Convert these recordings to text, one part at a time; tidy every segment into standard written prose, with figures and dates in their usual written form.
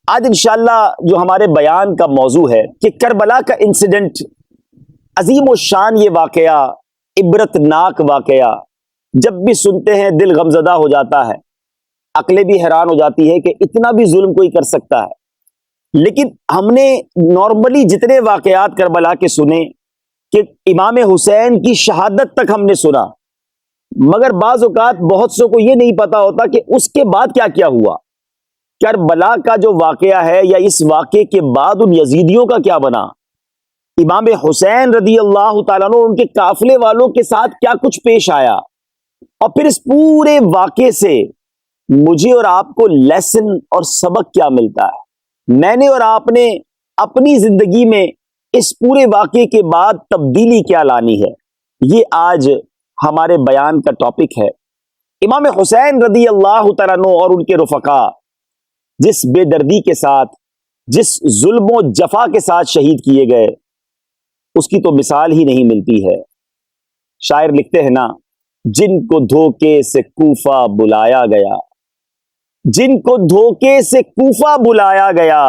آج انشاءاللہ جو ہمارے بیان کا موضوع ہے کہ کربلا کا انسیڈنٹ، عظیم و شان یہ واقعہ، عبرتناک واقعہ، جب بھی سنتے ہیں دل غمزدہ ہو جاتا ہے، عقلیں بھی حیران ہو جاتی ہے کہ اتنا بھی ظلم کوئی کر سکتا ہے۔ لیکن ہم نے نارملی جتنے واقعات کربلا کے سنے کہ امام حسین کی شہادت تک ہم نے سنا، مگر بعض اوقات بہت سو کو یہ نہیں پتا ہوتا کہ اس کے بعد کیا کیا ہوا۔ کربلا کا جو واقعہ ہے یا اس واقعے کے بعد ان یزیدیوں کا کیا بنا، امام حسین رضی اللہ تعالیٰ عنہ ان کے قافلے والوں کے ساتھ کیا کچھ پیش آیا، اور پھر اس پورے واقعے سے مجھے اور آپ کو لیسن اور سبق کیا ملتا ہے۔ میں نے اور آپ نے اپنی زندگی میں اس پورے واقعے کے بعد تبدیلی کیا لانی ہے، یہ آج ہمارے بیان کا ٹاپک ہے۔ امام حسین رضی اللہ تعالیٰ عنہ اور ان کے رفقا جس بے دردی کے ساتھ، جس ظلم و جفا کے ساتھ شہید کیے گئے، اس کی تو مثال ہی نہیں ملتی ہے۔ شاعر لکھتے ہیں نا، جن کو دھوکے سے کوفہ بلایا گیا، جن کو دھوکے سے کوفہ بلایا گیا،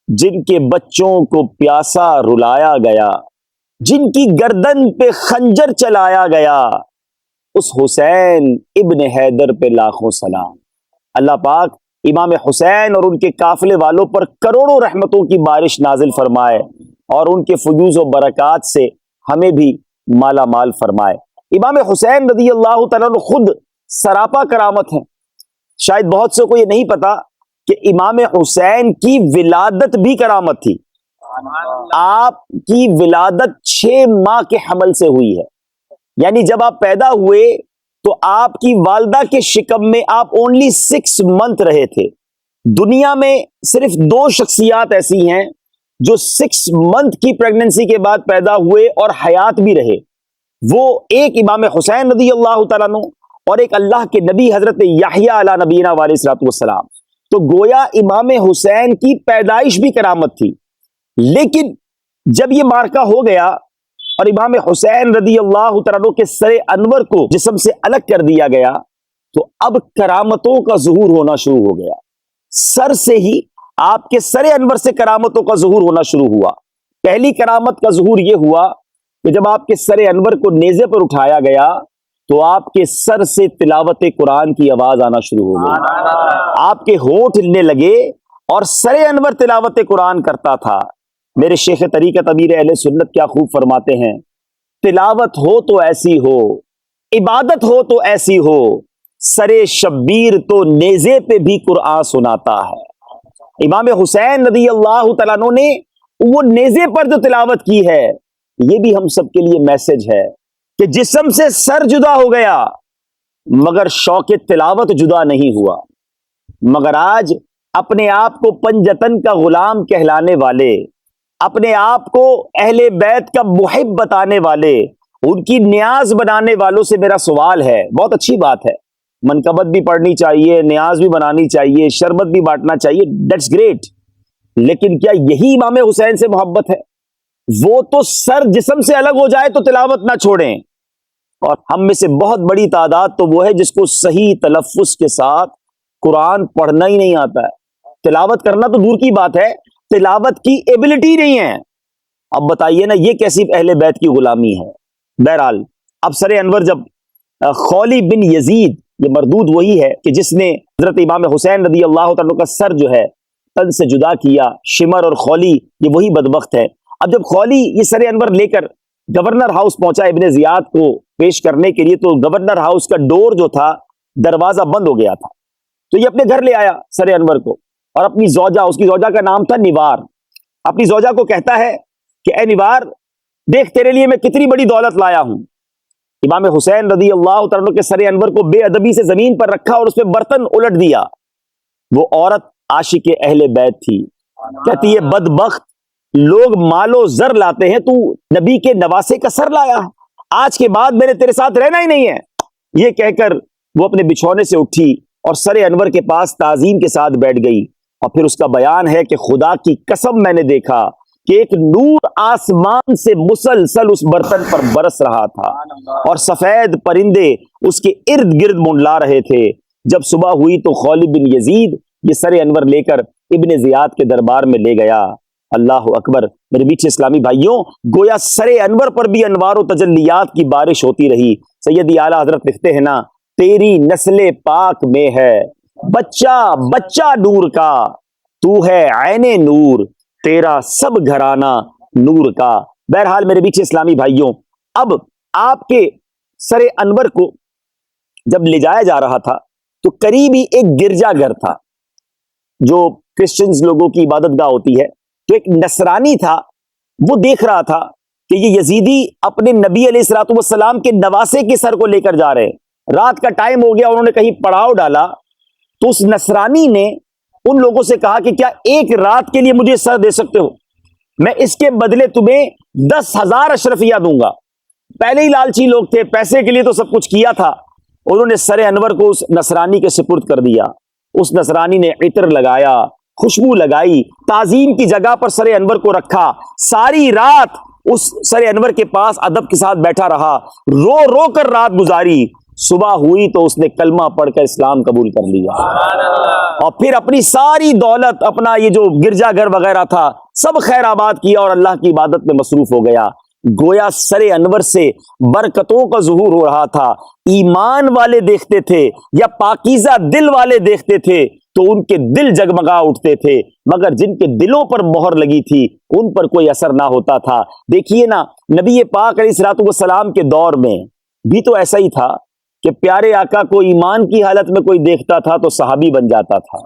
جن کے بچوں کو پیاسا رلایا گیا، جن کی گردن پہ خنجر چلایا گیا، اس حسین ابن حیدر پہ لاکھوں سلام۔ اللہ پاک امام حسین اور ان کے قافلے والوں پر کروڑوں رحمتوں کی بارش نازل فرمائے اور ان کے فیوز و برکات سے ہمیں بھی مالا مال فرمائے۔ امام حسین رضی اللہ تعالیٰ عنہ خود سراپا کرامت ہیں۔ شاید بہت سے کو یہ نہیں پتا کہ امام حسین کی ولادت بھی کرامت تھی۔ آپ کی ولادت 6 ماہ کے حمل سے ہوئی ہے، یعنی جب آپ پیدا ہوئے تو آپ کی والدہ کے شکم میں آپ اونلی 6 منتھ رہے تھے۔ دنیا میں صرف 2 شخصیات ایسی ہیں جو 6 منتھ کی پریگننسی کے بعد پیدا ہوئے اور حیات بھی رہے، وہ ایک امام حسین رضی اللہ تعالیٰ عنہ اور ایک اللہ کے نبی حضرت یحییٰ علیہ نبینا علیہ الصلوۃ والسلام۔ تو گویا امام حسین کی پیدائش بھی کرامت تھی، لیکن جب یہ مارکہ ہو گیا اور امام حسین رضی اللہ تعالیٰ عنہ کے سر انور کو جسم سے الگ کر دیا گیا تو اب کرامتوں کا ظہور ہونا شروع ہو گیا۔ سر سے ہی آپ کے سر انور سے کرامتوں کا ظہور ہونا شروع ہوا۔ پہلی کرامت کا ظہور یہ ہوا کہ جب آپ کے سر انور کو نیزے پر اٹھایا گیا تو آپ کے سر سے تلاوت قرآن کی آواز آنا شروع ہو گئی، آپ کے ہونٹ ہلنے لگے اور سر انور تلاوت قرآن کرتا تھا۔ میرے شیخ طریقت امیر اہل سنت کیا خوب فرماتے ہیں، تلاوت ہو تو ایسی ہو، عبادت ہو تو ایسی ہو، سرے شبیر تو نیزے پہ بھی قرآن سناتا ہے۔ امام حسین رضی اللہ تعالیٰ عنہ نے وہ نیزے پر جو تلاوت کی ہے، یہ بھی ہم سب کے لیے میسج ہے کہ جسم سے سر جدا ہو گیا مگر شوق تلاوت جدا نہیں ہوا۔ مگر آج اپنے آپ کو پنجتن کا غلام کہلانے والے، اپنے آپ کو اہل بیت کا محب بتانے والے، ان کی نیاز بنانے والوں سے میرا سوال ہے، بہت اچھی بات ہے، منقبت بھی پڑھنی چاہیے، نیاز بھی بنانی چاہیے، شربت بھی بانٹنا چاہیے، دیٹس گریٹ، لیکن کیا یہی امام حسین سے محبت ہے؟ وہ تو سر جسم سے الگ ہو جائے تو تلاوت نہ چھوڑیں، اور ہم میں سے بہت بڑی تعداد تو وہ ہے جس کو صحیح تلفظ کے ساتھ قرآن پڑھنا ہی نہیں آتا ہے۔ تلاوت کرنا تو دور کی بات ہے، تلاوت کی ایبلٹی نہیں ہے۔ اب بتائیے نا، یہ کیسی اہل بیت کی غلامی ہے؟ بہرحال اب سر انور جب خولی بن یزید، یہ مردود وہی ہے کہ جس نے حضرت امام حسین رضی اللہ عنہ کا سر جو ہے تن سے جدا کیا، شمر اور خولی یہ وہی بدبخت ہے۔ اب جب خولی یہ سر انور لے کر گورنر ہاؤس پہنچا ابن زیاد کو پیش کرنے کے لیے، تو گورنر ہاؤس کا ڈور جو تھا، دروازہ بند ہو گیا تھا، تو یہ اپنے گھر لے آیا سر انور کو، اور اپنی زوجہ، اس کی زوجہ کا نام تھا نیوار، اپنی زوجہ کو کہتا ہے کہ اے نیوار، دیکھ تیرے لیے میں کتنی بڑی دولت لایا ہوں۔ امام حسین رضی اللہ تعالیٰ عنہ کے سر انور کو بے ادبی سے زمین پر رکھا اور اس پہ برتن الٹ دیا۔ وہ عورت عاشق اہل بیت تھی، کہتی ہے بدبخت، لوگ مال و زر لاتے ہیں، تو نبی کے نواسے کا سر لایا، آج کے بعد میرے تیرے ساتھ رہنا ہی نہیں ہے۔ یہ کہہ کر وہ اپنے بچھونے سے اٹھی اور سر انور کے پاس تعظیم کے ساتھ بیٹھ گئی، اور پھر اس کا بیان ہے کہ خدا کی قسم میں نے دیکھا کہ ایک نور آسمان سے مسلسل اس برتن پر برس رہا تھا اور سفید پرندے اس کے ارد گرد منڈلا رہے تھے۔ جب صبح ہوئی تو خولی بن یزید یہ سر انور لے کر ابن زیاد کے دربار میں لے گیا. اللہ اکبر. میرے میٹھے اسلامی بھائیوں, گویا سر انور پر بھی انوار و تجلیات کی بارش ہوتی رہی. سیدی اعلیٰ حضرت لکھتے ہیں نا, تیری نسل پاک میں ہے بچہ بچہ نور کا, تو ہے عین نور, تیرا سب گھرانہ نور کا. بہرحال میرے میٹھے اسلامی بھائیوں, اب آپ کے سر انور کو جب لے جایا جا رہا تھا تو قریب ہی ایک گرجا گھر تھا جو کرسچنز لوگوں کی عبادت گاہ ہوتی ہے. تو ایک نصرانی تھا, وہ دیکھ رہا تھا کہ یہ یزیدی اپنے نبی علیہ الصلوۃ والسلام کے نواسے کے سر کو لے کر جا رہے ہیں. رات کا ٹائم ہو گیا, انہوں نے کہیں پڑاؤ ڈالا, تو اس نصرانی نے ان لوگوں سے کہا کہ کیا ایک رات کے لیے مجھے سر دے سکتے ہو, میں اس کے بدلے تمہیں 10,000 اشرفیہ دوں گا. پہلے ہی لالچی لوگ تھے, پیسے کے لیے تو سب کچھ کیا تھا. انہوں نے سر انور کو اس نصرانی کے سپرد کر دیا. اس نصرانی نے عطر لگایا, خوشبو لگائی, تعظیم کی جگہ پر سر انور کو رکھا, ساری رات اس سر انور کے پاس ادب کے ساتھ بیٹھا رہا, رو رو کر رات گزاری. صبح ہوئی تو اس نے کلمہ پڑھ کر اسلام قبول کر لیا, اور پھر اپنی ساری دولت, اپنا یہ جو گرجا گھر وغیرہ تھا, سب خیر آباد کیا اور اللہ کی عبادت میں مصروف ہو گیا. گویا سر انور سے برکتوں کا ظہور ہو رہا تھا. ایمان والے دیکھتے تھے یا پاکیزہ دل والے دیکھتے تھے تو ان کے دل جگمگا اٹھتے تھے, مگر جن کے دلوں پر مہر لگی تھی ان پر کوئی اثر نہ ہوتا تھا. دیکھیے نا, نبی پاک علیہ الصلوۃ والسلام کے دور میں بھی تو ایسا ہی تھا کہ پیارے آقا کو ایمان کی حالت میں کوئی دیکھتا تھا تو صحابی بن جاتا تھا.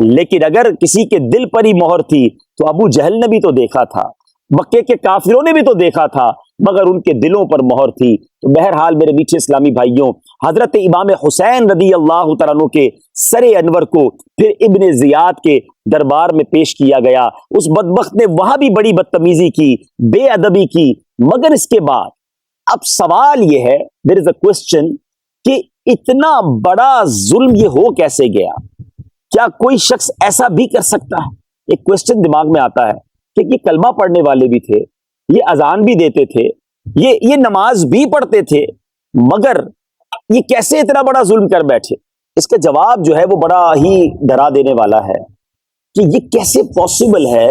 لیکن اگر کسی کے دل پر ہی مہر تھی تو ابو جہل نے بھی تو دیکھا تھا, مکے کے کافروں نے بھی تو دیکھا تھا, مگر ان کے دلوں پر مہر تھی. تو بہرحال میرے میٹھے اسلامی بھائیوں, حضرت امام حسین رضی اللہ تعالیٰ عنہ کے سر انور کو پھر ابن زیاد کے دربار میں پیش کیا گیا. اس بدبخت نے وہاں بھی بڑی بدتمیزی کی, بے ادبی کی, مگر اس کے بعد اب سوال یہ ہے, there is a question, کہ اتنا بڑا ظلم یہ ہو کیسے گیا؟ کیا کوئی شخص ایسا بھی کر سکتا ہے؟ ایک کوشچن دماغ میں آتا ہے کہ یہ کلمہ پڑھنے والے بھی تھے, یہ اذان بھی دیتے تھے, یہ نماز بھی پڑھتے تھے, مگر یہ کیسے اتنا بڑا ظلم کر بیٹھے؟ اس کا جواب جو ہے وہ بڑا ہی ڈرا دینے والا ہے کہ یہ کیسے پاسبل ہے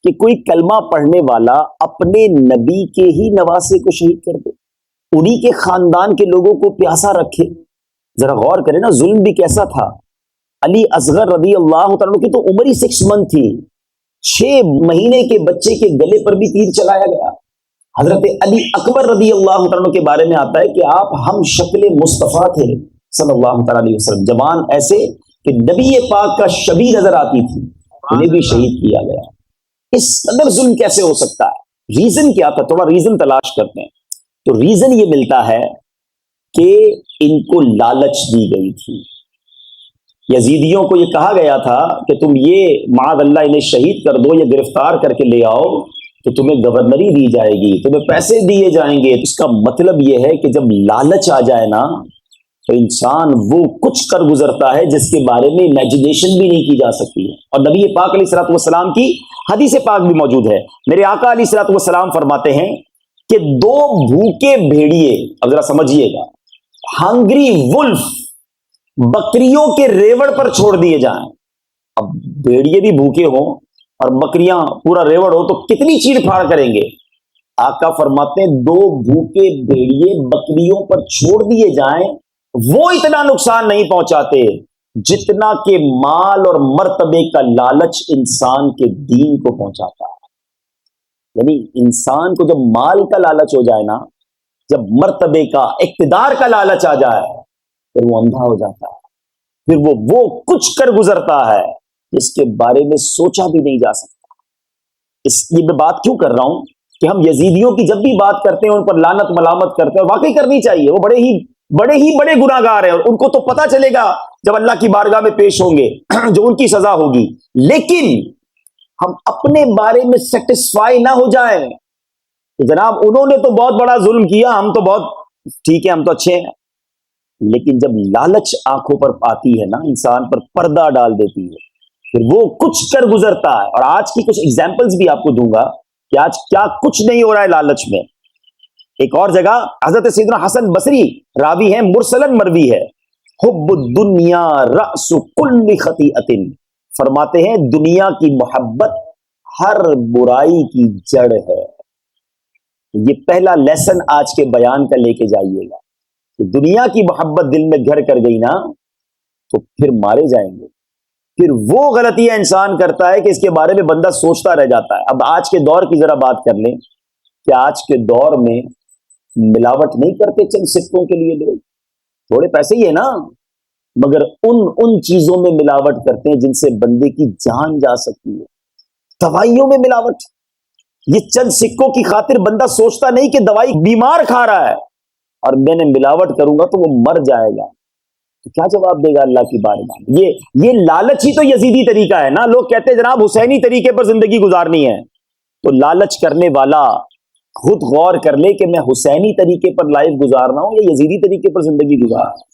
کہ کوئی کلمہ پڑھنے والا اپنے نبی کے ہی نواسے کو شہید کر دے, انہی کے خاندان کے لوگوں کو پیاسا رکھے. ذرا غور کریں نا, ظلم بھی کیسا تھا. علی اصغر رضی اللہ تعالیٰ کی تو عمر ہی 6 منتھ تھی, 6 مہینے کے بچے کے گلے پر بھی تیر چلایا گیا. حضرت علی اکبر رضی اللہ تعالیٰ کے بارے میں آتا ہے کہ آپ ہم شکل مصطفیٰ تھے صلی اللہ تعالیٰ علیہ وسلم, جوان ایسے کہ نبی پاک کا شبیہ نظر آتی تھی, انہیں بھی شہید کیا گیا. اس قدر ظلم کیسے ہو سکتا ہے؟ ریزن کیا تھا؟ تھوڑا ریزن تلاش کرتے ہیں. تو ریزن یہ ملتا ہے کہ ان کو لالچ دی گئی تھی. یزیدیوں کو یہ کہا گیا تھا کہ تم یہ معاذ اللہ انہیں شہید کر دو یا گرفتار کر کے لے آؤ تو تمہیں گورنری دی جائے گی, تمہیں پیسے دیے جائیں گے. اس کا مطلب یہ ہے کہ جب لالچ آ جائے نا تو انسان وہ کچھ کر گزرتا ہے جس کے بارے میں امیجنیشن بھی نہیں کی جا سکتی ہے. اور نبی پاک علیہ الصلوۃ والسلام کی حدیث پاک بھی موجود ہے. میرے آقا علیہ الصلوۃ والسلام فرماتے ہیں کہ 2 بھوکے بھیڑیے, اب ذرا سمجھیے گا, ہنگری ولف, بکریوں کے ریوڑ پر چھوڑ دیے جائیں. اب بھیڑیے بھی بھوکے ہوں اور بکریاں پورا ریوڑ ہو تو کتنی چیڑ پھاڑ کریں گے. آقا فرماتے ہیں 2 بھوکے بھیڑیے بکریوں پر چھوڑ دیے جائیں, وہ اتنا نقصان نہیں پہنچاتے جتنا کہ مال اور مرتبے کا لالچ انسان کے دین کو پہنچاتا ہے. یعنی انسان کو جب مال کا لالچ ہو جائے نا, جب مرتبے کا, اقتدار کا لالچ آ جائے, پھر وہ اندھا ہو جاتا ہے, پھر وہ کچھ کر گزرتا ہے جس کے بارے میں سوچا بھی نہیں جا سکتا. اس لیے میں بات کیوں کر رہا ہوں کہ ہم یزیدیوں کی جب بھی بات کرتے ہیں ان پر لعنت ملامت کرتے ہیں, واقعی کرنی چاہیے, وہ بڑے گناہ گار ہیں, ان کو تو پتا چلے گا جب اللہ کی بارگاہ میں پیش ہوں گے جو ان کی سزا ہوگی. لیکن ہم اپنے بارے میں سیٹسفائی نہ ہو جائیں کہ جناب انہوں نے تو بہت بڑا ظلم کیا, ہم تو بہت ٹھیک ہے, ہم تو اچھے ہیں. لیکن جب لالچ آنکھوں پر آتی ہے نا, انسان پر پردہ ڈال دیتی ہے, پھر وہ کچھ کر گزرتا ہے. اور آج کی کچھ ایگزامپلز بھی آپ کو دوں گا کہ آج کیا کچھ نہیں ہو رہا ہے لالچ میں. ایک اور جگہ حضرت سیدنا حسن بصری راوی ہیں, مرسلن مروی ہے, حب الدنیا رأس کل خطیئۃ فرماتے ہیں دنیا کی محبت ہر برائی کی جڑ ہے. یہ پہلا لیسن آج کے بیان کا لے کے جائیے گا کہ دنیا کی محبت دل میں گھر کر گئی نا تو پھر مارے جائیں گے. پھر وہ غلطیاں انسان کرتا ہے کہ اس کے بارے میں بندہ سوچتا رہ جاتا ہے. اب آج کے دور کی ذرا بات کر لیں کہ آج کے دور میں ملاوٹ نہیں کرتے چند سکوں کے لیے لوگ, تھوڑے پیسے ہی ہے نا, مگر ان چیزوں میں ملاوٹ کرتے ہیں جن سے بندے کی جان جا سکتی ہے. دوائیوں میں ملاوٹ, یہ چند سکوں کی خاطر بندہ سوچتا نہیں کہ دوائی بیمار کھا رہا ہے اور میں نے ملاوٹ کروں گا تو وہ مر جائے گا. تو کیا جواب دے گا اللہ کی بارگاہ میں؟ یہ لالچ ہی تو یزیدی طریقہ ہے نا. لوگ کہتے ہیں جناب حسینی طریقے پر زندگی گزارنی ہے, تو لالچ کرنے والا خود غور کر لے کہ میں حسینی طریقے پر لائف گزارنا ہوں یا یزیدی طریقے پر زندگی گزارنا.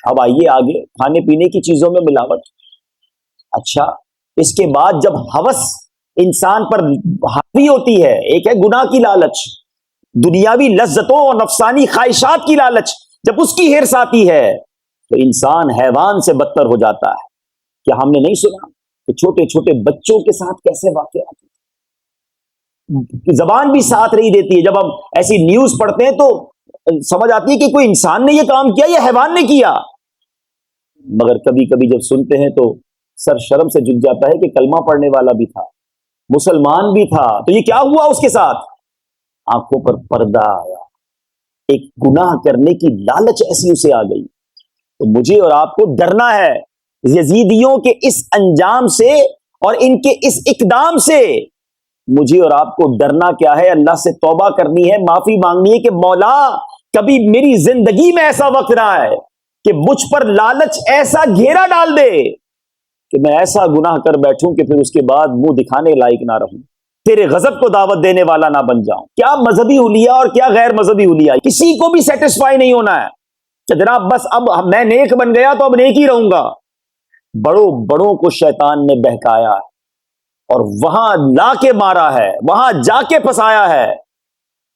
اب آئیے آگے, کھانے پینے کی چیزوں میں ملاوٹ. اچھا, اس کے بعد جب ہوس انسان پر حاوی ہوتی ہے, ایک ہے گناہ کی لالچ, دنیاوی لذتوں اور نفسانی خواہشات کی لالچ, جب اس کی ہرس آتی ہے تو انسان حیوان سے بدتر ہو جاتا ہے. کیا ہم نے نہیں سنا کہ چھوٹے چھوٹے بچوں کے ساتھ کیسے واقعات, زبان بھی ساتھ نہیں دیتی ہے. جب ہم ایسی نیوز پڑھتے ہیں تو سمجھ آتی ہے کہ کوئی انسان نے یہ کام کیا یا حیوان نے کیا, مگر کبھی کبھی جب سنتے ہیں تو سر شرم سے جھک جاتا ہے کہ کلمہ پڑھنے والا بھی تھا, مسلمان بھی تھا, تو یہ کیا ہوا اس کے ساتھ؟ آنکھوں پر پردہ آیا, ایک گناہ کرنے کی لالچ ایسی اسے آ گئی. تو مجھے اور آپ کو ڈرنا ہے یزیدیوں کے اس انجام سے اور ان کے اس اقدام سے. مجھے اور آپ کو ڈرنا کیا ہے؟ اللہ سے توبہ کرنی ہے, معافی مانگنی ہے کہ مولا کبھی میری زندگی میں ایسا وقت نہ آئے کہ مجھ پر لالچ ایسا گھیرا ڈال دے کہ میں ایسا گناہ کر بیٹھوں کہ پھر اس کے بعد منہ دکھانے لائق نہ رہوں, تیرے غضب کو دعوت دینے والا نہ بن جاؤں. کیا مذہبی حلیہ اور کیا غیر مذہبی حلیہ, کسی کو بھی سیٹسفائی نہیں ہونا ہے کہ جناب بس اب میں نیک بن گیا تو اب نیک ہی رہوں گا. بڑوں کو شیطان نے بہکایا اور وہاں لا کے مارا ہے, وہاں جا کے پھنسایا ہے.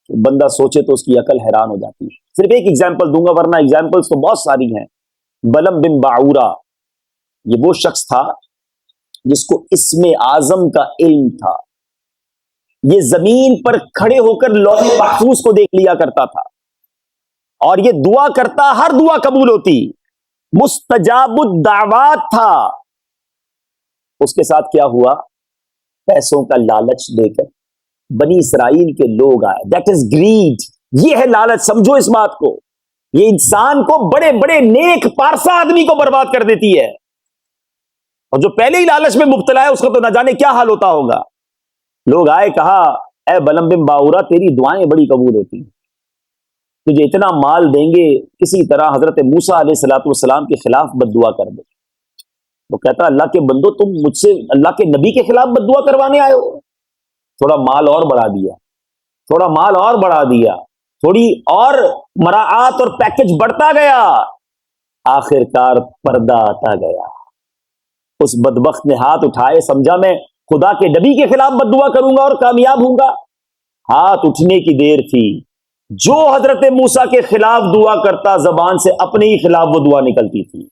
بندہ سوچے تو اس کی عقل حیران ہو جاتی ہے. صرف ایک ایگزامپل دوں گا ورنہ ایگزامپلس تو بہت ساری ہیں. بلم بن باعورہ, یہ وہ شخص تھا جس کو اسم اعظم کا علم تھا. یہ زمین پر کھڑے ہو کر لوح محفوظ کو دیکھ لیا کرتا تھا اور یہ دعا کرتا, ہر دعا قبول ہوتی, مستجاب الدعوات تھا. اس کے ساتھ کیا ہوا؟ پیسوں کا لالچ دے کر بنی اسرائیل کے لوگ آئے. دیٹ از گریڈ, یہ ہے لالچ. سمجھو اس بات کو, یہ انسان کو, بڑے بڑے نیک پارسا آدمی کو برباد کر دیتی ہے, اور جو پہلے ہی لالچ میں مبتلا ہے اس کو تو نہ جانے کیا حال ہوتا ہوگا. لوگ آئے, کہا اے بلم بن باعورہ تیری دعائیں بڑی قبول ہوتی ہیں, تجھے اتنا مال دیں گے کسی طرح حضرت موسیٰ علیہ الصلوۃ والسلام کے خلاف بد دعا کر دے. وہ کہتا اللہ کے بندو تم مجھ سے اللہ کے نبی کے خلاف بد دعا کروانے آئے ہو. تھوڑا مال اور بڑھا دیا, تھوڑا مال اور بڑھا دیا, تھوڑی اور مراعات اور پیکج بڑھتا گیا, آخر کار پردہ آتا گیا. اس بدبخت نے ہاتھ اٹھائے, سمجھا میں خدا کے نبی کے خلاف بد دعا کروں گا اور کامیاب ہوں گا. ہاتھ اٹھنے کی دیر تھی, جو حضرت موسیٰ کے خلاف دعا کرتا زبان سے اپنے ہی خلاف وہ دعا نکلتی تھی.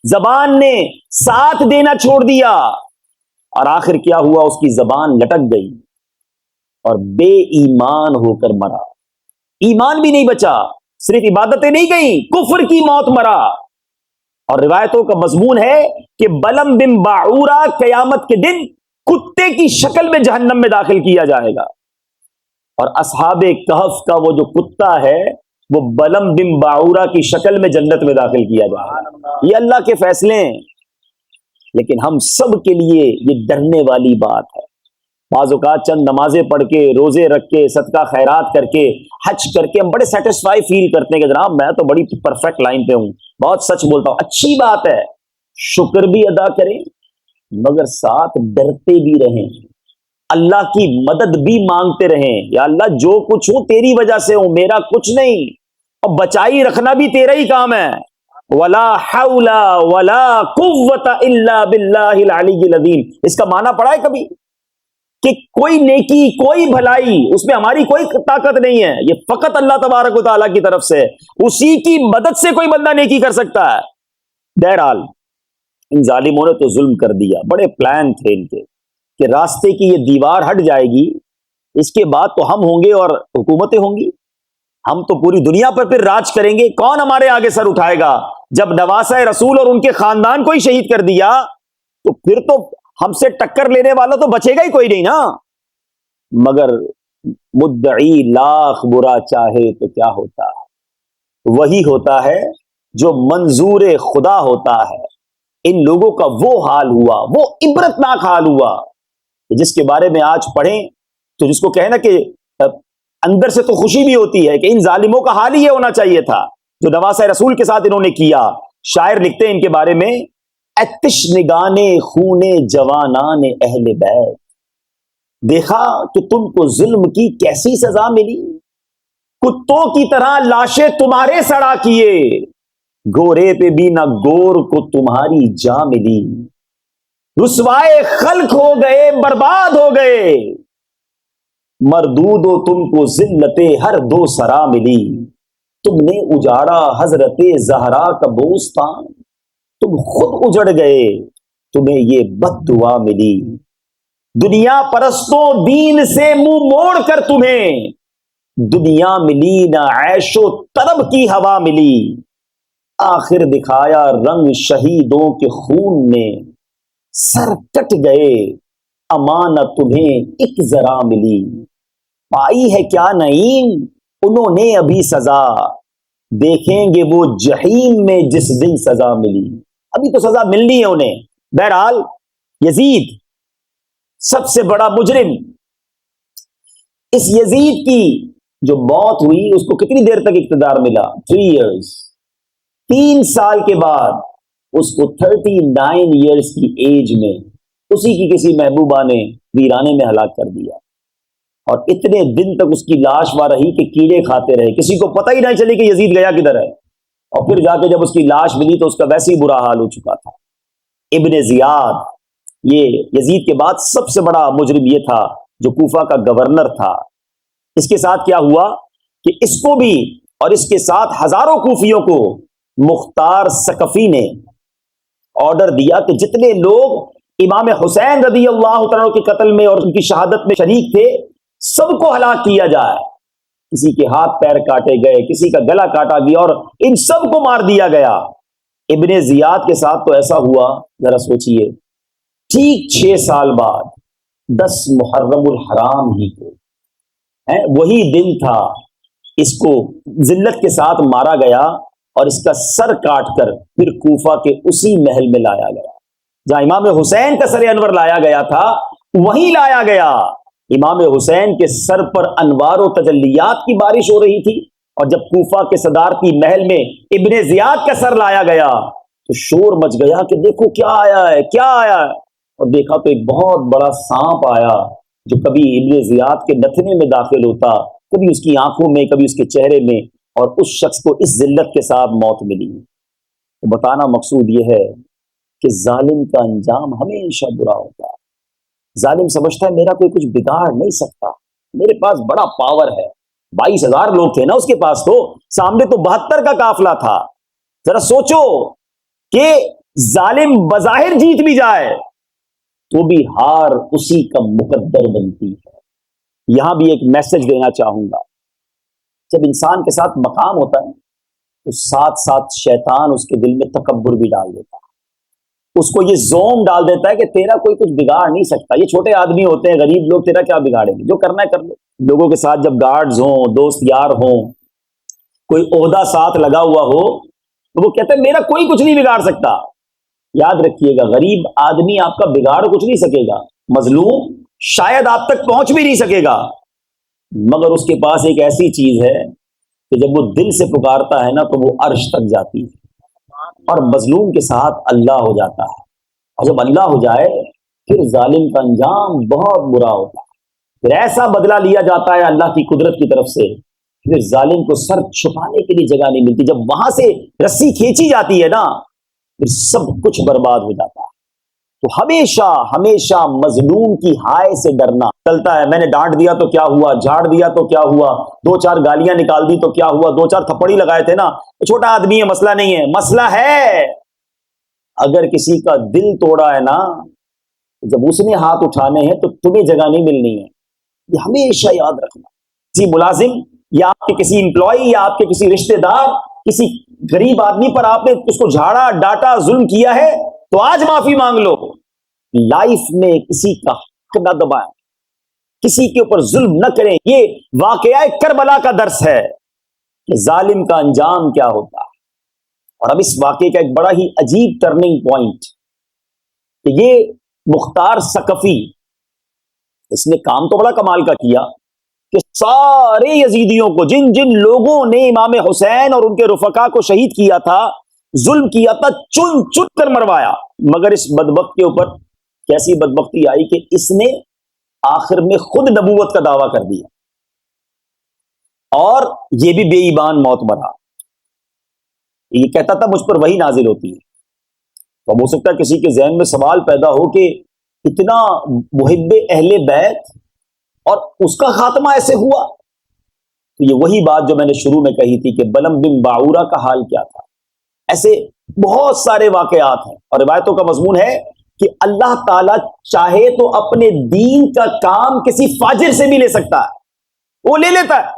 زبان نے ساتھ دینا چھوڑ دیا اور آخر کیا ہوا؟ اس کی زبان لٹک گئی اور بے ایمان ہو کر مرا. ایمان بھی نہیں بچا, صرف عبادتیں نہیں گئیں, کفر کی موت مرا. اور روایتوں کا مضمون ہے کہ بلم بن باعورہ قیامت کے دن کتے کی شکل میں جہنم میں داخل کیا جائے گا, اور اصحاب کہف کا وہ جو کتا ہے وہ بلم بن باعورہ کی شکل میں جنت میں داخل کیا جائے گا. یہ اللہ کے فیصلے ہیں, لیکن ہم سب کے لیے یہ ڈرنے والی بات ہے. بعض اوقات چند نمازیں پڑھ کے, روزے رکھ کے, صدقہ خیرات کر کے, حج کر کے ہم بڑے سیٹسفائی فیل کرتے ہیں کہ جناب میں تو بڑی پرفیکٹ لائن پہ ہوں, بہت سچ بولتا ہوں. اچھی بات ہے, شکر بھی ادا کریں مگر ساتھ ڈرتے بھی رہیں, اللہ کی مدد بھی مانگتے رہیں. یا اللہ جو کچھ ہوں تیری وجہ سے ہوں, میرا کچھ نہیں, اور بچائی رکھنا بھی تیرا ہی کام ہے. ولا حول ولا قوت الا باللہ العلی العظیم. اس کا معنی پڑھا ہے کبھی کہ کوئی نیکی, کوئی بھلائی اس میں ہماری کوئی طاقت نہیں ہے, یہ فقط اللہ تبارک و تعالیٰ کی طرف سے, اسی کی مدد سے کوئی بندہ نیکی کر سکتا ہے. بہرحال ان ظالموں نے تو ظلم کر دیا. بڑے پلان تھے ان کے کہ راستے کی یہ دیوار ہٹ جائے گی، اس کے بعد تو ہم ہوں گے اور حکومتیں ہوں گی، ہم تو پوری دنیا پر پھر راج کریں گے، کون ہمارے آگے سر اٹھائے گا؟ جب نواسہ رسول اور ان کے خاندان کو ہی شہید کر دیا تو پھر تو ہم سے ٹکر لینے والا تو بچے گا ہی کوئی نہیں نا. مگر مدعی لاکھ برا چاہے تو کیا ہوتا ہے، وہی ہوتا ہے جو منظور خدا ہوتا ہے. ان لوگوں کا وہ حال ہوا، وہ عبرتناک حال ہوا جس کے بارے میں آج پڑھیں تو جس کو کہنا کہ اندر سے تو خوشی بھی ہوتی ہے کہ ان ظالموں کا حال ہی یہ ہونا چاہیے تھا جو نواسہ رسول کے ساتھ انہوں نے کیا. شاعر لکھتے ہیں ان کے بارے میں، اے تشنگانے خونے جوانان اہل بیت، دیکھا کہ تم کو ظلم کی کیسی سزا ملی، کتوں کی طرح لاشیں تمہارے سڑا کیے، گورے پہ بھی نہ گور کو تمہاری جا ملی، رسوائے خلق ہو گئے برباد ہو گئے، مردود و تم کو ذلت ہر دو سرا ملی، تم نے اجاڑا حضرت زہرا کا بوستان، تم خود اجڑ گئے تمہیں یہ بد دعا ملی، دنیا پرستوں دین سے منہ موڑ کر تمہیں دنیا ملی نہ عیش و طرب کی ہوا ملی، آخر دکھایا رنگ شہیدوں کے خون نے، سر کٹ گئے امانت تمہیں ایک ذرا ملی، پائی ہے کیا نعیم انہوں نے ابھی سزا، دیکھیں گے وہ جہیم میں جس دن سزا ملی. ابھی تو سزا ملنی ہے انہیں. بہرحال یزید سب سے بڑا مجرم، اس یزید کی جو موت ہوئی اس کو کتنی دیر تک اقتدار ملا؟ 3 ایئرز. 3 سال کے بعد اس کو 39 ایئرز کی ایج میں اسی کی کسی محبوبہ نے ویرانے میں ہلاک کر دیا، اور اتنے دن تک اس کی لاش وہاں رہی کہ کیڑے کھاتے رہے، کسی کو پتہ ہی نہیں چلی کہ یزید گیا کدھر ہے. اور پھر جا کے جب اس کی لاش ملی تو اس کا ویسے ہی برا حال ہو چکا تھا. ابن زیاد یہ یزید کے بعد سب سے بڑا مجرم یہ تھا جو کوفہ کا گورنر تھا. اس کے ساتھ کیا ہوا کہ اس کو بھی اور اس کے ساتھ ہزاروں کوفیوں کو مختار ثقفی نے آرڈر دیا کہ جتنے لوگ امام حسین رضی اللہ تعالیٰ کے قتل میں اور ان کی شہادت میں شریک تھے سب کو ہلاک کیا جائے. کسی کے ہاتھ پیر کاٹے گئے، کسی کا گلا کاٹا گیا اور ان سب کو مار دیا گیا. ابن زیاد کے ساتھ تو ایسا ہوا، ذرا سوچئے، ٹھیک 6 سال بعد 10 محرم الحرام ہی کو وہی دن تھا اس کو ذلت کے ساتھ مارا گیا اور اس کا سر کاٹ کر پھر کوفہ کے اسی محل میں لایا گیا جہاں امام حسین کا سر انور لایا گیا تھا، وہیں لایا گیا. امام حسین کے سر پر انوار و تجلیات کی بارش ہو رہی تھی، اور جب کوفہ کے صدارتی محل میں ابن زیاد کا سر لایا گیا تو شور مچ گیا کہ دیکھو کیا آیا ہے، کیا آیا ہے. اور دیکھا تو ایک بہت بڑا سانپ آیا جو کبھی ابن زیاد کے نتنے میں داخل ہوتا، کبھی اس کی آنکھوں میں، کبھی اس کے چہرے میں، اور اس شخص کو اس ذلت کے ساتھ موت ملی. تو بتانا مقصود یہ ہے کہ ظالم کا انجام ہمیشہ برا ہوتا ہے. ظالم سمجھتا ہے میرا کوئی کچھ بگاڑ نہیں سکتا، میرے پاس بڑا پاور ہے. 22,000 لوگ تھے نا اس کے پاس، تو سامنے تو 72 کا قافلہ تھا. ذرا سوچو کہ ظالم بظاہر جیت بھی جائے تو بھی ہار اسی کا مقدر بنتی ہے. یہاں بھی ایک میسج دینا چاہوں گا، جب انسان کے ساتھ مقام ہوتا ہے تو ساتھ ساتھ شیطان اس کے دل میں تکبر بھی ڈال دیتا ہے، اس کو یہ زوم ڈال دیتا ہے کہ تیرا کوئی کچھ بگاڑ نہیں سکتا. یہ چھوٹے آدمی ہوتے ہیں، غریب لوگ، تیرا کیا بگاڑیں گے، جو کرنا ہے کر لو. لوگوں کے ساتھ جب گارڈز ہوں، دوست یار ہوں، کوئی عہدہ ساتھ لگا ہوا ہو تو وہ کہتا ہے میرا کوئی کچھ نہیں بگاڑ سکتا. یاد رکھیے گا، غریب آدمی آپ کا بگاڑ کچھ نہیں سکے گا، مظلوم شاید آپ تک پہنچ بھی نہیں سکے گا، مگر اس کے پاس ایک ایسی چیز ہے کہ جب وہ دل سے پکارتا ہے نا تو وہ عرش تک جاتی ہے، اور مظلوم کے ساتھ اللہ ہو جاتا ہے. اور جب اللہ ہو جائے پھر ظالم کا انجام بہت برا ہوتا ہے. پھر ایسا بدلہ لیا جاتا ہے اللہ کی قدرت کی طرف سے، پھر ظالم کو سر چھپانے کے لیے جگہ نہیں ملتی. جب وہاں سے رسی کھینچی جاتی ہے نا پھر سب کچھ برباد ہو جاتا ہے. تو ہمیشہ ہمیشہ مظلوم کی ہائے سے ڈرنا چلتا ہے. میں نے ڈانٹ دیا تو کیا ہوا، جھاڑ دیا تو کیا ہوا، 2-4 گالیاں نکال دی تو کیا ہوا، 2-4 تھپڑی لگائے تھے نا، چھوٹا آدمی ہے، مسئلہ نہیں ہے. مسئلہ ہے اگر کسی کا دل توڑا ہے نا، جب اس نے ہاتھ اٹھانے ہیں تو تمہیں جگہ نہیں ملنی ہے. یہ ہمیشہ یاد رکھنا. کسی ملازم یا آپ کے کسی امپلائی یا آپ کے کسی رشتہ دار، کسی غریب آدمی پر آپ نے اس کو جھاڑا ڈانٹا ظلم کیا ہے تو آج معافی مانگ لو. لائف میں کسی کا حق نہ دبائیں، کسی کے اوپر ظلم نہ کریں. یہ واقعہ کربلا کا درس ہے کہ ظالم کا انجام کیا ہوتا ہے. اور اب اس واقعے کا ایک بڑا ہی عجیب ٹرننگ پوائنٹ کہ یہ مختار ثقفی، اس نے کام تو بڑا کمال کا کیا کہ سارے یزیدیوں کو، جن جن لوگوں نے امام حسین اور ان کے رفقا کو شہید کیا تھا، ظلم کیا تھا، چن چن کر مروایا. مگر اس بدبخت کے اوپر کیسی بدبختی آئی کہ اس نے آخر میں خود نبوت کا دعویٰ کر دیا اور یہ بھی بے ایمان موت مرا. یہ کہتا تھا مجھ پر وحی نازل ہوتی ہے. تو اب ہو سکتا ہے کسی کے ذہن میں سوال پیدا ہو کہ اتنا محب اہل بیت اور اس کا خاتمہ ایسے ہوا. تو یہ وہی بات جو میں نے شروع میں کہی تھی کہ بلم بن باعورہ کا حال کیا تھا. ایسے بہت سارے واقعات ہیں اور روایتوں کا مضمون ہے کہ اللہ تعالیٰ چاہے تو اپنے دین کا کام کسی فاجر سے بھی لے سکتا ہے، وہ لے لیتا ہے.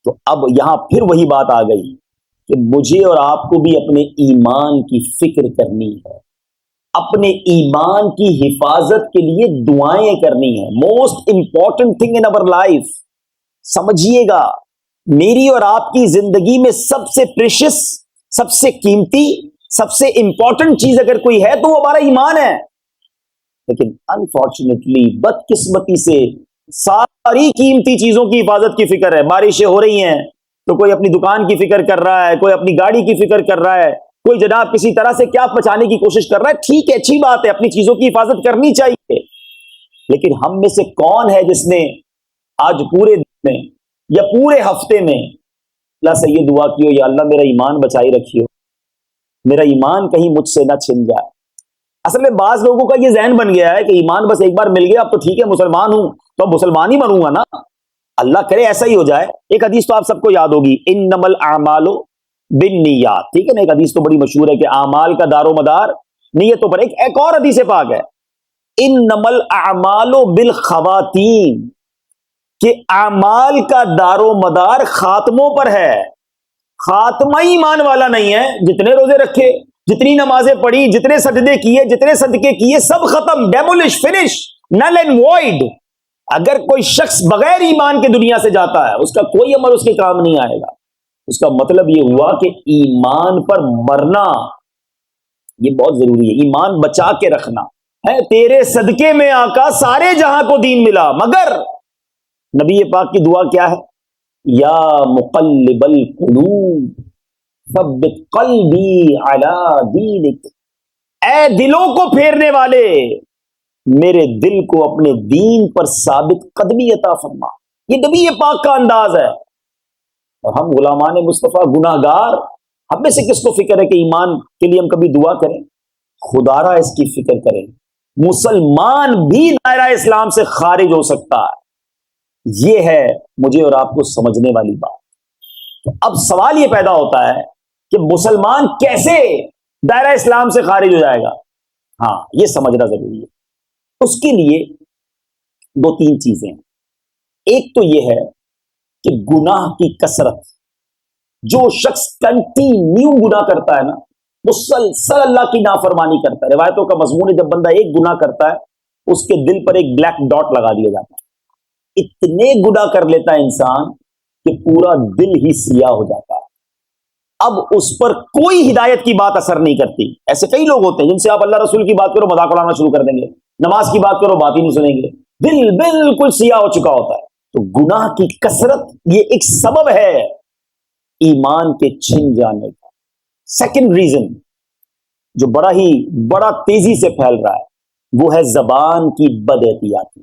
تو اب یہاں پھر وہی بات آ گئی کہ مجھے اور آپ کو بھی اپنے ایمان کی فکر کرنی ہے، اپنے ایمان کی حفاظت کے لیے دعائیں کرنی ہیں. Most important thing in over life. سمجھیے گا، میری اور آپ کی زندگی میں سب سے پریشس، سب سے قیمتی، سب سے امپورٹنٹ چیز اگر کوئی ہے تو وہ ہمارا ایمان ہے. لیکن انفارچونیٹلی، بدقسمتی سے، ساری قیمتی چیزوں کی حفاظت کی فکر ہے. بارشیں ہو رہی ہیں تو کوئی اپنی دکان کی فکر کر رہا ہے، کوئی اپنی گاڑی کی فکر کر رہا ہے، کوئی جناب کسی طرح سے کیا بچانے کی کوشش کر رہا ہے. ٹھیک ہے، اچھی بات ہے، اپنی چیزوں کی حفاظت کرنی چاہیے. لیکن ہم میں سے کون ہے جس نے آج پورے دن میں یا پورے ہفتے میں اللہ سے یہ دعا کی ہو، یا اللہ میرا ایمان بچائی رکھی ہو، میرا ایمان کہیں مجھ سے نہ چھن جائے. اصل میں بعض لوگوں کا یہ ذہن بن گیا ہے کہ ایمان بس ایک بار مل گیا اب تو ٹھیک ہے، مسلمان ہوں تو اب مسلمان ہی بنوں گا نا. اللہ کرے ایسا ہی ہو جائے. ایک حدیث تو آپ سب کو یاد ہوگی، انما الاعمال بالنیات. ٹھیک ہے نا، ایک حدیث تو بڑی مشہور ہے کہ اعمال کا دار و مدار نیتوں پر. ایک اور حدیث پاک ہے، انما الاعمال بالخواتیم، کہ اعمال کا دار و مدار خاتموں پر ہے. خاتمہ ایمان والا نہیں ہے. جتنے روزے رکھے، جتنی نمازیں پڑھی، جتنے سجدے کیے، جتنے صدقے کیے، سب ختم، demolish, finish, null and void. اگر کوئی شخص بغیر ایمان کے دنیا سے جاتا ہے، اس کا کوئی عمل اس کے کام نہیں آئے گا. اس کا مطلب یہ ہوا کہ ایمان پر مرنا یہ بہت ضروری ہے. ایمان بچا کے رکھنا ہے. تیرے صدقے میں آقا سارے جہاں کو دین ملا، مگر نبی پاک کی دعا کیا ہے؟ یا مقلب القلوب ثبت قلبی علی دینک. اے دلوں کو پھیرنے والے، میرے دل کو اپنے دین پر ثابت قدمی عطا فرما. یہ نبی پاک کا انداز ہے. اور ہم غلامان مصطفیٰ گناہگار، ہم میں سے کس کو فکر ہے کہ ایمان کے لیے ہم کبھی دعا کریں؟ خدا را اس کی فکر کریں. مسلمان بھی دائرہ اسلام سے خارج ہو سکتا ہے. یہ ہے مجھے اور آپ کو سمجھنے والی بات. اب سوال یہ پیدا ہوتا ہے کہ مسلمان کیسے دائرہ اسلام سے خارج ہو جائے گا؟ ہاں، یہ سمجھنا ضروری ہے. اس کے لیے دو تین چیزیں ہیں. ایک تو یہ ہے کہ گناہ کی کثرت. جو شخص کنٹینیو گناہ کرتا ہے نا، مسلسل اللہ کی نافرمانی کرتا ہے. روایتوں کا مضمون ہے جب بندہ ایک گناہ کرتا ہے اس کے دل پر ایک بلیک ڈاٹ لگا دیا جاتا ہے. اتنے گناہ کر لیتا ہے انسان کہ پورا دل ہی سیاہ ہو جاتا ہے. اب اس پر کوئی ہدایت کی بات اثر نہیں کرتی. ایسے کئی لوگ ہوتے ہیں جن سے آپ اللہ رسول کی بات کرو مذاق اڑانا شروع کر دیں گے، نماز کی بات کرو بات ہی نہیں سنیں گے، دل بالکل سیاہ ہو چکا ہوتا ہے. تو گناہ کی کثرت یہ ایک سبب ہے ایمان کے چھن جانے کا. سیکنڈ ریزن جو بڑا تیزی سے پھیل رہا ہے وہ ہے زبان کی بد احتیاطی.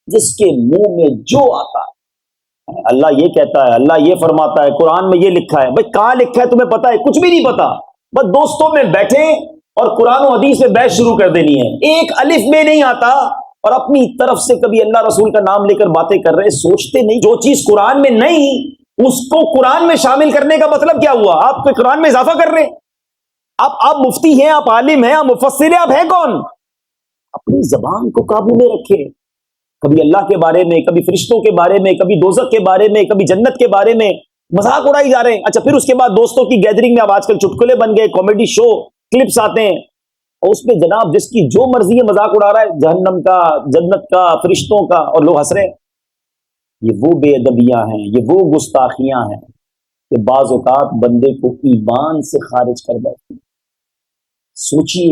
جس کے منہ میں جو آتا ہے، اللہ یہ کہتا ہے، اللہ یہ فرماتا ہے، قرآن میں یہ لکھا ہے. بھائی کہاں لکھا ہے تمہیں پتا ہے؟ کچھ بھی نہیں پتا. بس دوستوں میں بیٹھے اور قرآن و حدیث میں بحث شروع کر دینی ہے. ایک الف میں نہیں آتا اور اپنی طرف سے کبھی اللہ رسول کا نام لے کر باتیں کر رہے. سوچتے نہیں جو چیز قرآن میں نہیں اس کو قرآن میں شامل کرنے کا مطلب کیا ہوا؟ آپ کو قرآن میں اضافہ کر رہے ہیں. آپ مفتی ہیں, آپ عالم ہیں, آپ مفسر ہیں, آپ ہیں کون؟ اپنی زبان کو قابو میں رکھے. کبھی اللہ کے بارے میں, کبھی فرشتوں کے بارے میں, کبھی دوزخ کے بارے میں, کبھی جنت کے بارے میں مذاق اڑائی جا رہے ہیں. اچھا پھر اس کے بعد دوستوں کی گیدرنگ میں اب آج کل چٹکلے بن گئے, کامیڈی شو کلپس آتے ہیں, اور اس میں جناب جس کی جو مرضی ہے مذاق اڑا رہا ہے, جہنم کا, جنت کا, فرشتوں کا, اور لوگ ہنس رہے ہیں. یہ وہ بے ادبیاں ہیں, یہ وہ گستاخیاں ہیں کہ بعض اوقات بندے کو ایمان سے خارج کر دیتی. سوچئے,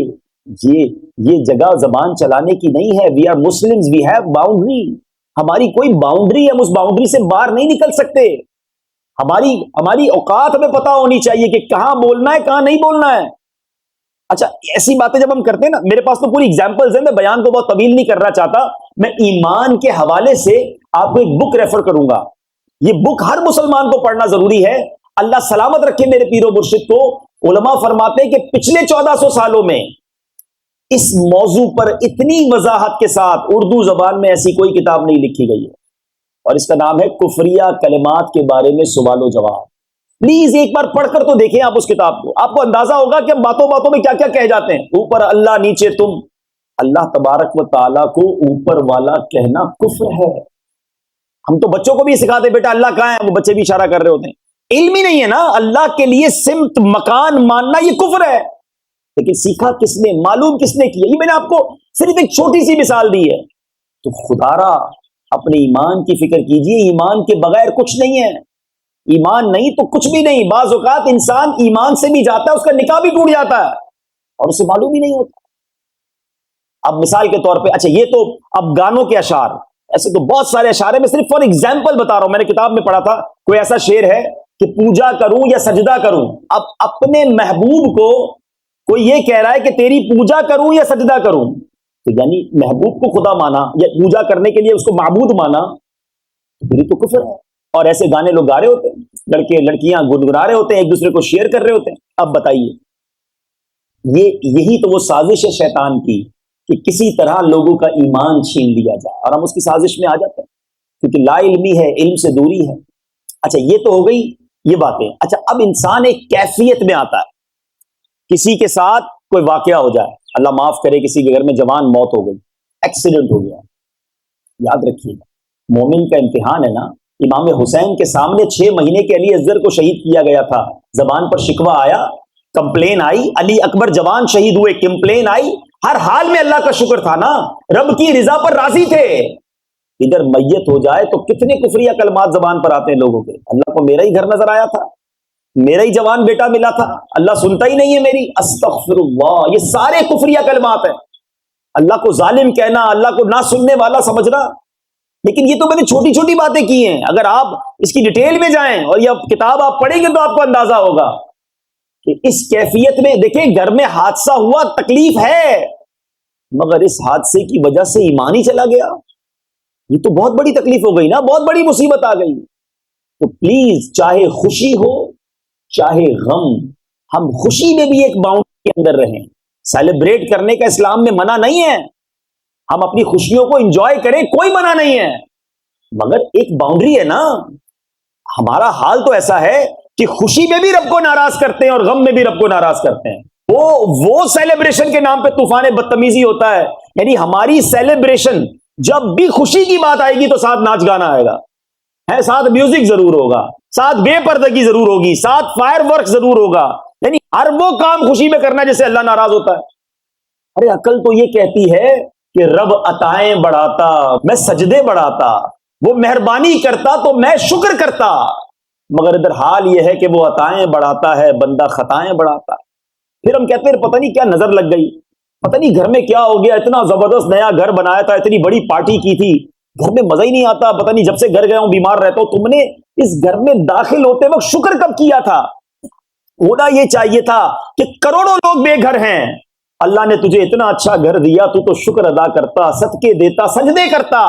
یہ جگہ زبان چلانے کی نہیں ہے. We are Muslims, we have boundary. ہماری کوئی باؤنڈری ہے, ہم اس باؤنڈری سے باہر نہیں نکل سکتے. ہماری اوقات ہمیں پتہ ہونی چاہیے کہ کہاں بولنا ہے, کہاں نہیں بولنا ہے. اچھا ایسی باتیں جب ہم کرتے ہیں نا, میرے پاس تو پوری ایگزامپلز ہیں, میں بیان کو بہت طویل نہیں کرنا چاہتا. میں ایمان کے حوالے سے آپ کو ایک بک ریفر کروں گا. یہ بک ہر مسلمان کو پڑھنا ضروری ہے. اللہ سلامت رکھے میرے پیر و مرشد کو. علماء فرماتے ہیں کہ پچھلے 1400 سالوں میں اس موضوع پر اتنی وضاحت کے ساتھ اردو زبان میں ایسی کوئی کتاب نہیں لکھی گئی ہے, اور اس کا نام ہے کفریہ کلمات کے بارے میں سوال و جواب. پلیز ایک بار پڑھ کر تو دیکھیں آپ اس کتاب کو, آپ کو اندازہ ہوگا کہ باتوں باتوں میں کیا کیا کہہ جاتے ہیں. اوپر اللہ, نیچے تم. اللہ تبارک و تعالیٰ کو اوپر والا کہنا کفر ہے. ہم تو بچوں کو بھی سکھاتے, بیٹا اللہ کہاں ہے, وہ بچے بھی اشارہ کر رہے ہوتے ہیں. علم ہی نہیں ہے نا, اللہ کے لیے سمت مکان ماننا یہ کفر ہے. لیکن سیکھا کس نے, معلوم کس نے کیا؟ یہ میں نے آپ کو صرف ایک چھوٹی سی مثال دی ہے. تو خدا را اپنے ایمان کی فکر کیجئے. ایمان کے بغیر کچھ نہیں ہے. ایمان نہیں تو کچھ بھی نہیں. بعض اوقات انسان ایمان سے بھی جاتا ہے, اس کا نکاح بھی ٹوٹ جاتا ہے اور اسے معلوم ہی نہیں ہوتا. اب مثال کے طور پہ, اچھا یہ تو اب گانوں کے اشعار, ایسے تو بہت سارے اشعار ہیں, میں صرف فار ایگزامپل بتا رہا ہوں. میں نے کتاب میں پڑھا تھا, کوئی ایسا شعر ہے کہ پوجا کروں یا سجدہ کروں. اب اپنے محبوب کو کوئی یہ کہہ رہا ہے کہ تیری پوجا کروں یا سجدہ کروں, تو یعنی محبوب کو خدا مانا یا پوجا کرنے کے لیے اس کو معبود مانا, میری تو کفر ہے. اور ایسے گانے لوگ گا رہے ہوتے ہیں, لڑکے لڑکیاں گنگنا رہے ہوتے ہیں, ایک دوسرے کو شیئر کر رہے ہوتے ہیں. اب بتائیے, یہی تو وہ سازش ہے شیطان کی کہ کسی طرح لوگوں کا ایمان چھین لیا جائے, اور ہم اس کی سازش میں آ جاتے ہیں کیونکہ لا علمی ہے, علم سے دوری ہے. اچھا یہ تو ہو گئی یہ باتیں. اچھا اب انسان ایک کیفیت میں آتا ہے, کسی کے ساتھ کوئی واقعہ ہو جائے, اللہ معاف کرے, کسی کے گھر میں جوان موت ہو گئی, ایکسیڈنٹ ہو گیا. یاد رکھیے مومن کا امتحان ہے نا. امام حسین کے سامنے 6 مہینے کے علی اصغر کو شہید کیا گیا تھا. زبان پر شکوہ آیا, کمپلین آئی, علی اکبر جوان شہید ہوئے, کمپلین آئی. ہر حال میں اللہ کا شکر تھا نا, رب کی رضا پر راضی تھے. ادھر میت ہو جائے تو کتنے کفریہ کلمات زبان پر آتے ہیں لوگوں کے. اللہ کو میرا ہی گھر نظر آیا تھا, میرا ہی جوان بیٹا ملا تھا, اللہ سنتا ہی نہیں ہے میری, استغفر اللہ. یہ سارے کفریہ کلمات ہیں. اللہ کو ظالم کہنا, اللہ کو نہ سننے والا سمجھنا. لیکن یہ تو میں نے چھوٹی چھوٹی باتیں کی ہیں. اگر آپ اس کی ڈیٹیل میں جائیں اور یہ کتاب آپ پڑھیں گے تو آپ کو اندازہ ہوگا کہ اس کیفیت میں. دیکھیں گھر میں حادثہ ہوا, تکلیف ہے, مگر اس حادثے کی وجہ سے ایمان ہی چلا گیا. یہ تو بہت بڑی تکلیف ہو گئی نا, بہت بڑی مصیبت آ گئی. تو پلیز چاہے خوشی ہو چاہے غم, ہم خوشی میں بھی ایک باؤنڈری کے اندر رہیں. سیلیبریٹ کرنے کا اسلام میں منع نہیں ہے, ہم اپنی خوشیوں کو انجوائے کریں, کوئی منع نہیں ہے, مگر ایک باؤنڈری ہے نا. ہمارا حال تو ایسا ہے کہ خوشی میں بھی رب کو ناراض کرتے ہیں اور غم میں بھی رب کو ناراض کرتے ہیں. وہ سیلیبریشن کے نام پہ طوفان بدتمیزی ہوتا ہے. یعنی ہماری سیلیبریشن جب بھی خوشی کی بات آئے گی تو ساتھ ناچ گانا آئے گا, ساتھ میوزک ضرور ہوگا, ساتھ بے پردگی ضرور ہوگی, ساتھ فائر ورک ضرور ہوگا. یعنی ہر وہ کام خوشی میں کرنا جس سے اللہ ناراض ہوتا ہے. ارے عقل تو یہ کہتی ہے کہ رب عطائیں بڑھاتا, میں سجدے بڑھاتا, وہ مہربانی کرتا تو میں شکر کرتا. مگر ادھر حال یہ ہے کہ وہ عطائیں بڑھاتا ہے, بندہ خطائیں بڑھاتا. پھر ہم کہتے ہیں پتہ نہیں کیا نظر لگ گئی, پتہ نہیں گھر میں کیا ہو گیا, اتنا زبردست نیا گھر بنایا تھا, اتنی بڑی پارٹی کی تھی, گھر میں مزہ ہی نہیں آتا, پتہ نہیں جب سے گھر گیا ہوں بیمار رہتا ہوں. تم نے اس گھر میں داخل ہوتے وقت شکر کب کیا تھا؟ ہونا یہ چاہیے تھا کہ کروڑوں لوگ بے گھر ہیں, اللہ نے تجھے اتنا اچھا گھر دیا, تو شکر ادا کرتا, صدقے دیتا, سجدے کرتا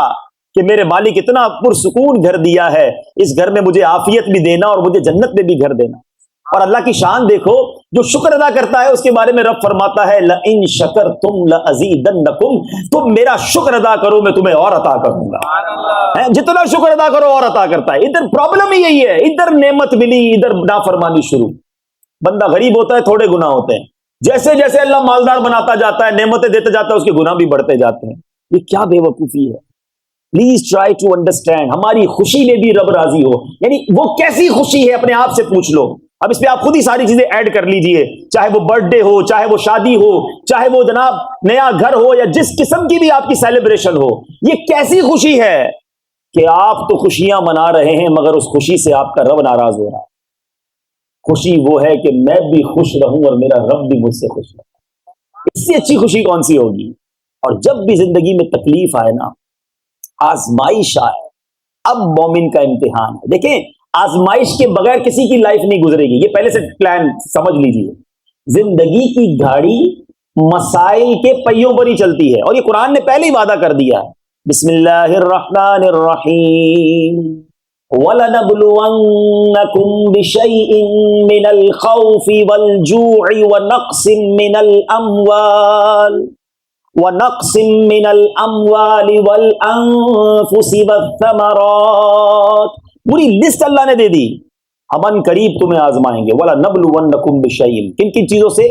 کہ میرے مالک اتنا پرسکون گھر دیا ہے, اس گھر میں مجھے عافیت بھی دینا اور مجھے جنت میں بھی گھر دینا. اور اللہ کی شان دیکھو, جو شکر ادا کرتا ہے اس کے بارے میں رب فرماتا ہے لَإِن شَكَرْتُمْ لَأَزِيدَنَّكُمْ, تم میرا شکر ادا کرو میں تمہیں اور عطا کروں گا. جتنا شکر ادا کرو اور عطا کرتا ہے. ادھر پرابلم ہی یہی ہے, ادھر نعمت ملی ادھر نافرمانی شروع. بندہ غریب ہوتا ہے, تھوڑے گناہ ہوتے ہیں, جیسے جیسے اللہ مالدار بناتا جاتا ہے، نعمتیں دیتا جاتا ہے، اس کے گناہ بھی بڑھتے جاتے ہیں. یہ کیا بے وقوفی ہے؟ Please try to understand. ہماری خوشی میں بھی رب راضی ہو، یعنی وہ کیسی خوشی ہے اپنے آپ سے پوچھ لو. اب اس پہ آپ خود ہی ساری چیزیں ایڈ کر لیجئے، چاہے وہ برتھ ڈے ہو، چاہے وہ شادی ہو، چاہے وہ جناب نیا گھر ہو، یا جس قسم کی بھی آپ کی سیلیبریشن ہو. یہ کیسی خوشی ہے کہ آپ تو خوشیاں منا رہے ہیں مگر اس خوشی سے آپ کا رب ناراض ہو رہا ہے. خوشی وہ ہے کہ میں بھی خوش رہوں اور میرا رب بھی مجھ سے خوش رہے. اس سے اچھی خوشی کون سی ہوگی؟ اور جب بھی زندگی میں تکلیف آئے نا، آزمائش آئے، اب مومن کا امتحان ہے. دیکھیں، آزمائش کے بغیر کسی کی لائف نہیں گزرے گی، یہ پہلے سے پلان سمجھ لیجئے. زندگی کی گاڑی مسائل کے پہیوں پر ہی چلتی ہے، اور یہ قرآن نے پہلے ہی وعدہ کر دیا ہے. بسم اللہ الرحمن الرحیم. وَلَنَبْلُوَنَّكُمْ بِشَيْءٍ مِّنَ الْخَوْفِ وَالْجُوعِ وَنَقْصٍ مِّنَ الْأَمْوَالِ وَالْأَنفُسِ وَالثَّمَرَاتِ. پوری لسٹ اللہ نے دے دی. ہم ان قریب تمہیں آزمائیں گے. وَلَنَبْلُوَنَّكُمْ بِشَيْءٍ. کن کن چیزوں سے؟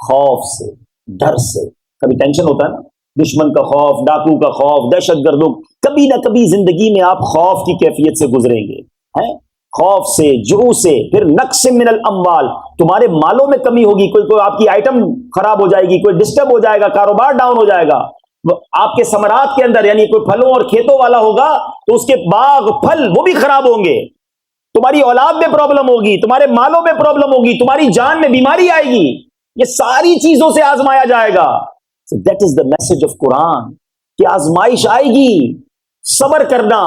خوف سے، ڈر سے. کبھی ٹینشن ہوتا ہے نا، دشمن کا خوف، ڈاکو کا خوف، دہشت گردوں. کبھی نہ کبھی زندگی میں آپ خوف کی کیفیت سے گزریں گے، خوف سے، جو سے. پھر نقص من الاموال، تمہارے مالوں میں کمی ہوگی، کوئی آپ کی آئٹم خراب ہو جائے گی، کوئی ڈسٹرب ہو جائے گا، کاروبار ڈاؤن ہو جائے گا. آپ کے ثمرات کے اندر، یعنی کوئی پھلوں اور کھیتوں والا ہوگا تو اس کے باغ پھل وہ بھی خراب ہوں گے. تمہاری اولاد میں پرابلم ہوگی، تمہارے مالوں میں پرابلم ہوگی، تمہاری جان میں بیماری آئے گی. یہ ساری چیزوں سے آزمایا جائے گا. So that is the message of قرآن کہ آزمائش آئے گی، صبر کرنا،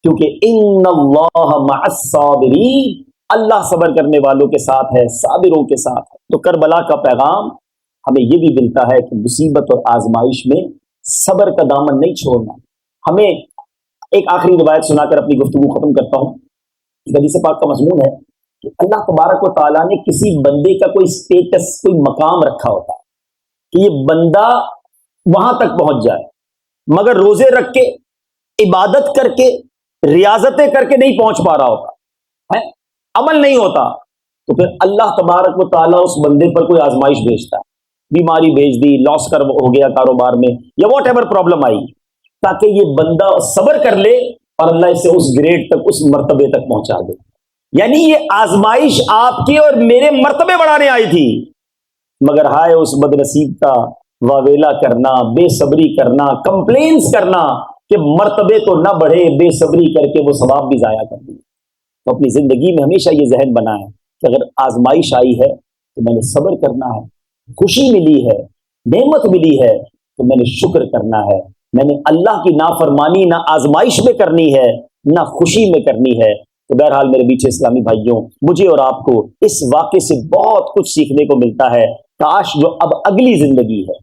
کیونکہ ان اللہ مع الصابرین، اللہ صبر کرنے والوں کے ساتھ ہے، صابروں کے ساتھ ہے. تو کربلا کا پیغام ہمیں یہ بھی ملتا ہے کہ مصیبت اور آزمائش میں صبر کا دامن نہیں چھوڑنا. ہمیں ایک آخری روایت سنا کر اپنی گفتگو ختم کرتا ہوں. حدیث پاک کا مضمون ہے کہ اللہ تبارک و تعالیٰ نے کسی بندے کا کوئی اسٹیٹس، کوئی مقام رکھا ہوتا ہے کہ یہ بندہ وہاں تک پہنچ جائے، مگر روزے رکھ کے، عبادت کر کے، ریاضتیں کر کے نہیں پہنچ پا رہا ہوتا ہے، عمل نہیں ہوتا. تو پھر اللہ تبارک و تعالیٰ اس بندے پر کوئی آزمائش بھیجتا ہے، بیماری بھیج دی، لاس ہو گیا کاروبار میں، یا واٹ ایور پرابلم آئی، تاکہ یہ بندہ صبر کر لے اور اللہ اسے اس گریڈ تک، اس مرتبے تک پہنچا دے. یعنی یہ آزمائش آپ کے اور میرے مرتبے بڑھانے آئی تھی، مگر ہائے اس بد نصیب کا واویلا کرنا، بے صبری کرنا، کمپلینس کرنا کہ مرتبے تو نہ بڑھے، بے صبری کر کے وہ ثواب بھی ضائع کر دی. تو اپنی زندگی میں ہمیشہ یہ ذہن بنا ہے کہ اگر آزمائش آئی ہے تو میں نے صبر کرنا ہے، خوشی ملی ہے، نعمت ملی ہے تو میں نے شکر کرنا ہے. میں نے اللہ کی نافرمانی نہ آزمائش میں کرنی ہے، نہ خوشی میں کرنی ہے. تو بہرحال میرے بیچ اسلامی بھائیوں، مجھے اور آپ کو اس واقعے سے بہت کچھ سیکھنے کو ملتا ہے. کاش جو اب اگلی زندگی ہے،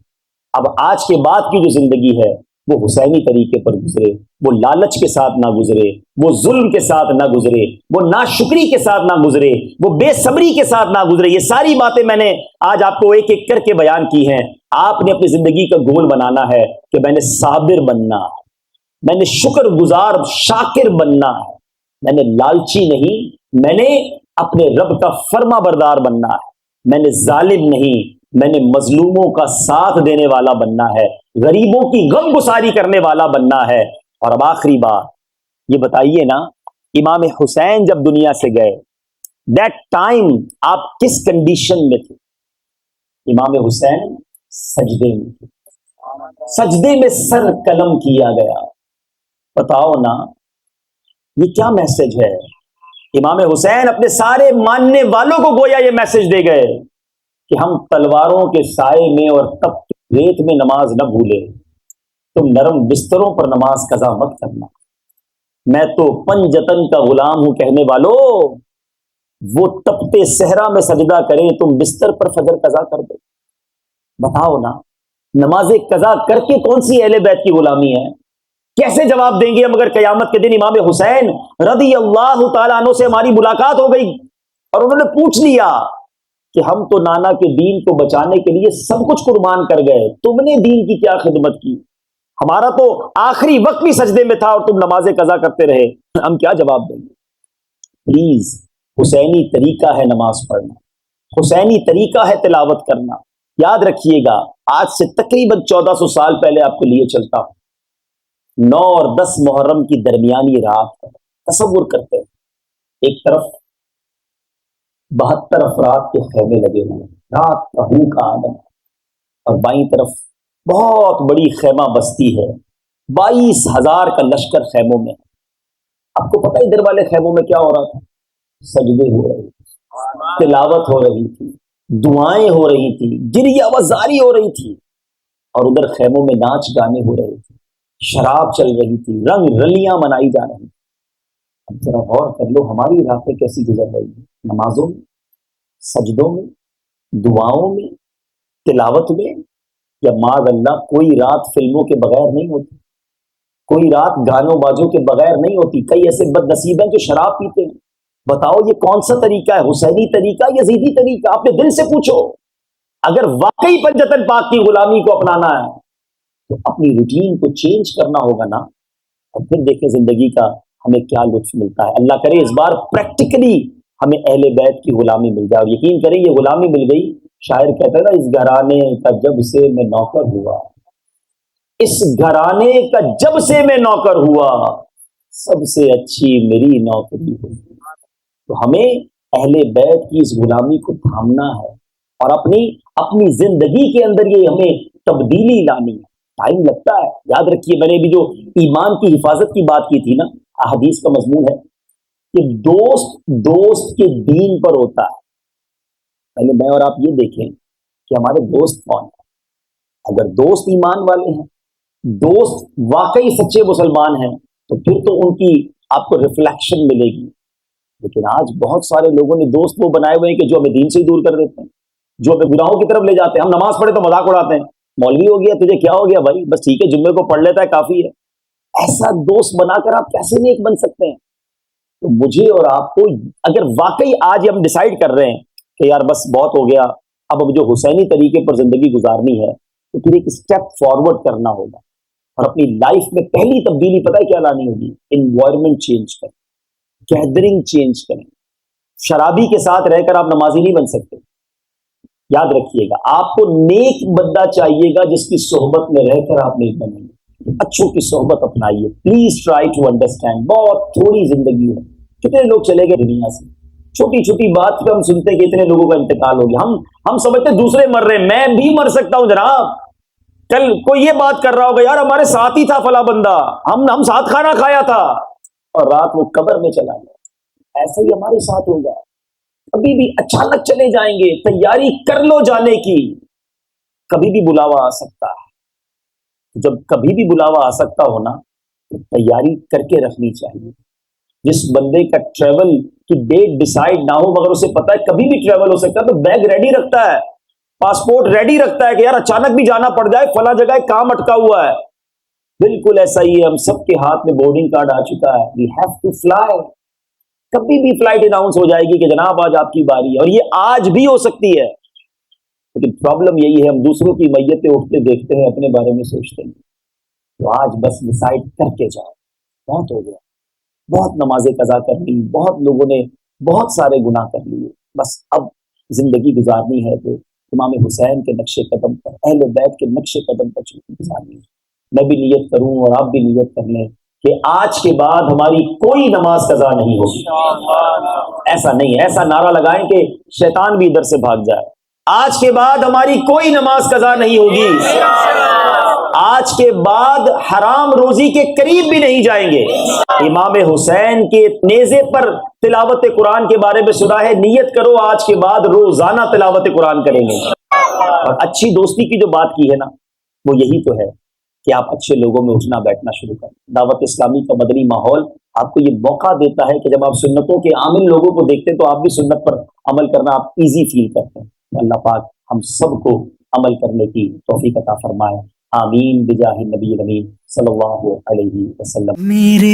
اب آج کے بعد کی جو زندگی ہے، وہ حسینی طریقے پر گزرے، وہ لالچ کے ساتھ نہ گزرے، وہ ظلم کے ساتھ نہ گزرے، وہ ناشکری کے ساتھ نہ گزرے، وہ بے صبری کے ساتھ نہ گزرے. یہ ساری باتیں میں نے آج آپ کو ایک ایک کر کے بیان کی ہیں. آپ نے اپنی زندگی کا گول بنانا ہے کہ میں نے صابر بننا ہے، میں نے شکر گزار شاکر بننا ہے، میں نے لالچی نہیں، میں نے اپنے رب کا فرما بردار بننا ہے، میں نے ظالم نہیں، میں نے مظلوموں کا ساتھ دینے والا بننا ہے، غریبوں کی غم گساری کرنے والا بننا ہے. اور اب آخری بات یہ بتائیے نا، امام حسین جب دنیا سے گئے، دیٹ ٹائم آپ کس کنڈیشن میں تھے؟ امام حسین سجدے میں تھے، سجدے میں سر قلم کیا گیا. بتاؤ نا یہ کیا میسج ہے؟ امام حسین اپنے سارے ماننے والوں کو گویا یہ میسج دے گئے کہ ہم تلواروں کے سائے میں اور تپتی ریت میں نماز نہ بھولے، تم نرم بستروں پر نماز قضا مت کرنا. میں تو پنجتن کا غلام ہوں کہنے والوں، وہ تپتے صحرا میں سجدہ کریں، تم بستر پر فجر قضا کر دو. بتاؤ نا، نماز قضا کر کے کون سی اہل بیت کی غلامی ہے؟ کیسے جواب دیں گے ہم اگر قیامت کے دن امام حسین رضی اللہ تعالیٰ عنہ سے ہماری ملاقات ہو گئی اور انہوں نے پوچھ لیا کہ ہم تو نانا کے دین کو بچانے کے لیے سب کچھ قربان کر گئے، تم نے دین کی کیا خدمت کی؟ ہمارا تو آخری وقت بھی سجدے میں تھا اور تم نماز قضا کرتے رہے. ہم کیا جواب دیں گے؟ پلیز، حسینی طریقہ ہے نماز پڑھنا. حسینی طریقہ ہے تلاوت کرنا. یاد رکھیے گا آج سے تقریباً 1400 سال پہلے آپ کو لیے چلتا ہوں, 9 اور 10 محرم کی درمیانی رات ہے. تصور کرتے ہیں ایک طرف 72 افراد کے خیمے لگے ہوئے, رات کا ہو کا آدم, اور بائیں طرف بہت بڑی خیمہ بستی ہے, 22,000 کا لشکر خیموں میں. آپ کو پتہ ادھر والے خیموں میں کیا ہو رہا تھا؟ سجدے ہو رہے تھے, تلاوت ہو رہی تھی, دعائیں ہو رہی تھی, گریہ وزاری ہو رہی تھی, اور ادھر خیموں میں ناچ گانے ہو رہے تھے, شراب چل رہی تھی, رنگ رلیاں منائی جا رہی تھی. اب ذرا غور کر لو ہماری راتیں کیسی گزر رہی ہیں, نمازوں میں, سجدوں میں, دعاؤں میں, تلاوت میں, یا معاذ اللہ کوئی رات فلموں کے بغیر نہیں ہوتی, کوئی رات گانوں بازوں کے بغیر نہیں ہوتی. کئی ایسے بد نصیب ہیں جو شراب پیتے ہیں. بتاؤ یہ کون سا طریقہ ہے, حسینی طریقہ, یزیدی طریقہ؟ اپنے دل سے پوچھو. اگر واقعی پنجتن پاک کی غلامی کو اپنانا ہے تو اپنی روٹین کو چینج کرنا ہوگا نا, اور پھر دیکھیں زندگی کا ہمیں کیا لطف ملتا ہے. اللہ کرے اس بار پریکٹیکلی ہمیں اہل بیت کی غلامی مل جائے, اور یقین کریں یہ غلامی مل گئی. شاعر کہتا ہے نا, اس گھرانے کا جب سے میں نوکر ہوا, اس گھرانے کا جب سے میں نوکر ہوا, سب سے اچھی میری نوکری ہوئی. تو ہمیں اہل بیت کی اس غلامی کو تھامنا ہے, اور اپنی زندگی کے اندر یہ ہمیں تبدیلی لانی ہے. ٹائم لگتا ہے. یاد رکھیے میں نے بھی جو ایمان کی حفاظت کی بات کی تھی نا, احادیث کا مضمون ہے کہ دوست کے دین پر ہوتا ہے. پہلے میں اور آپ یہ دیکھیں کہ ہمارے دوست کون ہیں. اگر دوست ایمان والے ہیں, دوست واقعی سچے مسلمان ہیں, تو پھر تو ان کی آپ کو ریفلیکشن ملے گی. لیکن آج بہت سارے لوگوں نے دوست وہ بنائے ہوئے ہیں کہ جو ہمیں دین سے ہی دور کر دیتے ہیں, جو ہمیں گناہوں کی طرف لے جاتے ہیں. ہم نماز پڑھے تو مذاق اڑاتے ہیں, مولوی ہو گیا تجھے کیا ہو گیا بھائی, بس ٹھیک ہے جمعے کو پڑھ لیتا ہے کافی ہے. ایسا دوست بنا کر آپ کیسے نیک بن سکتے ہیں؟ تو مجھے اور آپ کو اگر واقعی آج ہم ڈیسائیڈ کر رہے ہیں کہ یار بس بہت ہو گیا, اب جو حسینی طریقے پر زندگی گزارنی ہے, تو پھر ایک اسٹیپ فارورڈ کرنا ہوگا, اور اپنی لائف میں پہلی تبدیلی پتہ ہے کیا لانی ہوگی؟ انوائرمنٹ چینج کریں, گیدرنگ چینج کریں. شرابی کے ساتھ رہ کر آپ نمازی نہیں بن سکتے. یاد رکھیے گا آپ کو نیک بندہ چاہیے گا جس کی صحبت میں رہ کر آپ نیک بنیں گے. اچھوں کی صحبت اپنائیے. Please try to understand. بہت تھوڑی زندگی ہے. کتنے لوگ چلے گئے دنیا سے, چھوٹی چھوٹی بات پہ ہم سنتے کہ اتنے لوگوں کا انتقال ہو گیا. ہم سمجھتے دوسرے مر رہے ہیں, میں بھی مر سکتا ہوں جناب. کل کوئی یہ بات کر رہا ہوگا, یار ہمارے ساتھ ہی تھا فلاں بندہ, ہم ساتھ کھانا کھایا تھا, اور رات وہ قبر میں چلا گیا. ایسا ہی ہمارے ساتھ ہوگا. کبھی بھی اچانک چلے جائیں گے, تیاری کر لو جانے کی. کبھی بھی بلاوا آ سکتا ہے. جب کبھی بھی بلاوا آ سکتا ہو نا, تو تیاری کر کے رکھنی چاہیے. جس بندے کا ٹریول کی ڈیٹ ڈیسائیڈ نہ ہو مگر اسے پتا ہے کبھی بھی ٹریول ہو سکتا ہے, تو بیگ ریڈی رکھتا ہے, پاسپورٹ ریڈی رکھتا ہے کہ یار اچانک بھی جانا پڑ جائے, فلاں جگہ کام اٹکا ہوا ہے. بالکل ایسا ہی ہے, ہم سب کے ہاتھ میں بورڈنگ کارڈ آ چکا ہے. We have to fly. کبھی بھی فلائٹ اناؤنس ہو جائے گی کہ جناب آج آپ کی باری ہے, اور یہ آج بھی ہو سکتی ہے. لیکن پرابلم یہی ہے, ہم دوسروں کی میتیں اٹھتے دیکھتے ہیں, اپنے بارے میں سوچتے ہیں. تو آج بس ڈیسائیڈ کر کے جاؤ. بہت ہو گیا, بہت نمازیں قضا کر لی, بہت لوگوں نے بہت سارے گناہ کر لیے. بس اب زندگی گزارنی ہے تو امام حسین کے نقش قدم پر, اہل بیت کے نقش قدم پر گزارنی ہے. میں بھی نیت کروں اور آپ بھی نیت کر لیں کہ آج کے بعد ہماری کوئی نماز قضا نہیں ہوگی. ایسا نہیں ہے, ایسا نعرہ لگائیں کہ شیطان بھی ادھر سے بھاگ جائے. آج کے بعد ہماری کوئی نماز قضا نہیں ہوگی. آج کے بعد حرام روزی کے قریب بھی نہیں جائیں گے. امام حسین کے نیزے پر تلاوت قرآن کے بارے میں سنا ہے, نیت کرو آج کے بعد روزانہ تلاوت قرآن کریں گے. اور اچھی دوستی کی جو بات کی ہے نا, وہ یہی تو ہے کہ آپ اچھے لوگوں میں اٹھنا بیٹھنا شروع کریں. دعوت اسلامی کا مدنی ماحول آپ کو یہ موقع دیتا ہے کہ جب آپ سنتوں کے عامل لوگوں کو دیکھتے ہیں تو آپ بھی سنت پر عمل کرنا آپ ایزی فیل کرتے ہیں. اللہ پاک ہم سب کو عمل کرنے کی توفیق عطا فرمائے. آمین بجاہ نبی الامین صلی اللہ علیہ وسلم. میرے